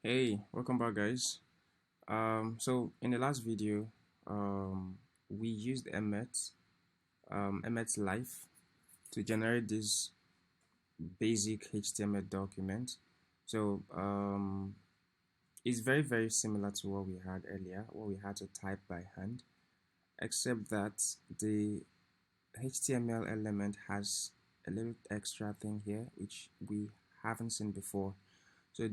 Hey, welcome back, guys. So in the last video, we used Emmet Life to generate this basic HTML document. So it's very similar to what we had earlier, what we had to type by hand, except that the HTML element has a little extra thing here which we haven't seen before. So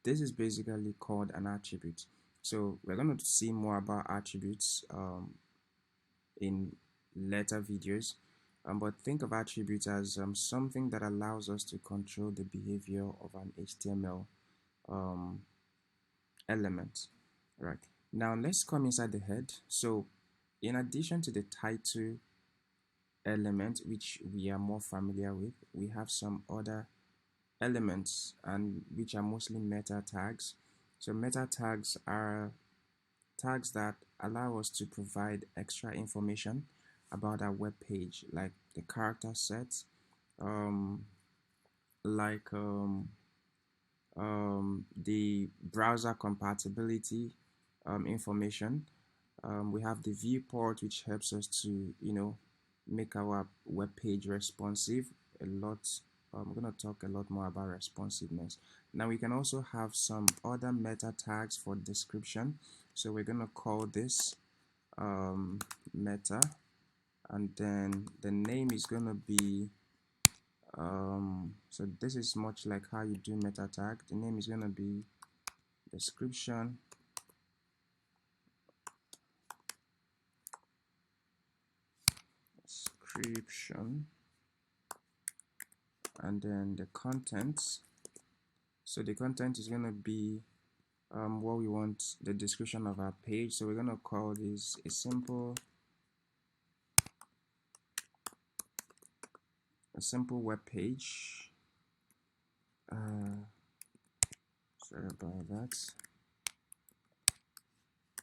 this is basically called an attribute. So we're going to see more about attributes in later videos. But think of attributes as something that allows us to control the behavior of an HTML um, element. Right. Now let's come inside the head. So in addition to the title element, which we are more familiar with, we have some other elements and which are mostly meta tags. So meta tags are tags that allow us to provide extra information about our web page, like the character set, um, like the browser compatibility information. We have the viewport, which helps us to make our web page responsive a lot. I'm going to talk a lot more about responsiveness. Now we can also have some other meta tags for description. So we're going to call this meta, and then the name is going to be so this is much like how you do meta tag. The name is going to be description, and then the contents. So the content is going to be what we want, the description of our page. So we're going to call this a simple web page. Sorry about that.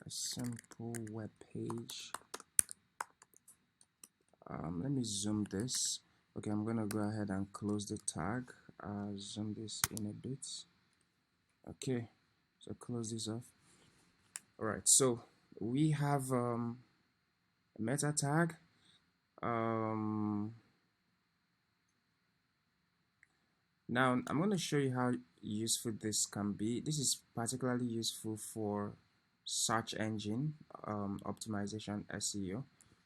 A simple web page. Let me zoom this. Okay, I'm gonna go ahead and close the tag. Zoom this in a bit. Okay, so close this off. All right, so we have a meta tag. Now I'm going to show you how useful this can be. This is particularly useful for search engine optimization, SEO.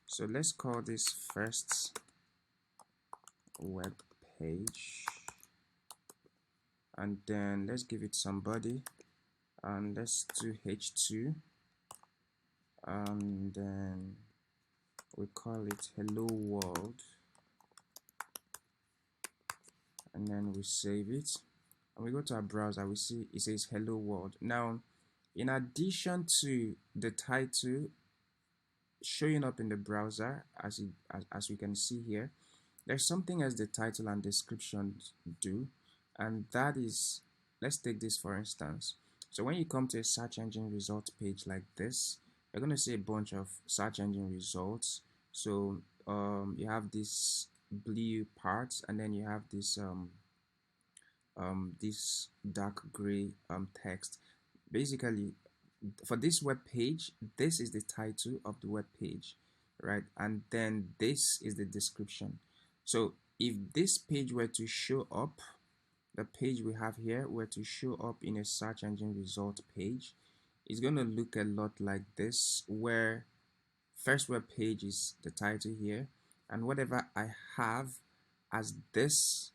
So let's call this first web page, and then let's give it some body, and let's do h2, and then we call it hello world, and then we save it, and we go to our browser. We see it says hello world. Now in addition to the title showing up in the browser, as we can see here, there's something else the title and description do, and that is, let's take this for instance. So when you come to a search engine result page like this, you're going to see a bunch of search engine results. So you have this blue part, and then you have this dark gray text. Basically, for this web page, this is the title of the web page, right? And then this is the description. So if this page were to show up, the page we have here were to show up in a search engine result page, it's going to look a lot like this, where first web page is the title here, and whatever I have as this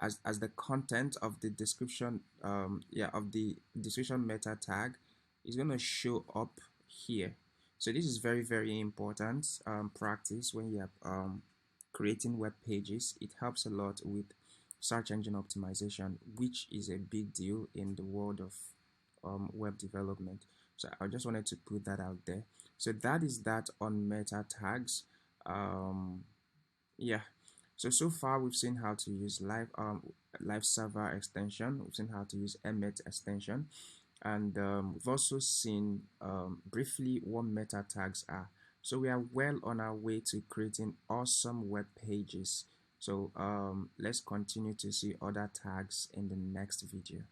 as the content of the description of the description meta tag is going to show up here. So this is very important practice when you're creating web pages. It helps a lot with search engine optimization, which is a big deal in the world of web development. So I just wanted to put that out there. So that is that on meta tags. Yeah, so far we've seen how to use live server extension. We've seen how to use Emmet extension, and we've also seen briefly what meta tags are. So we are well on our way to creating awesome web pages. So let's continue to see other tags in the next video.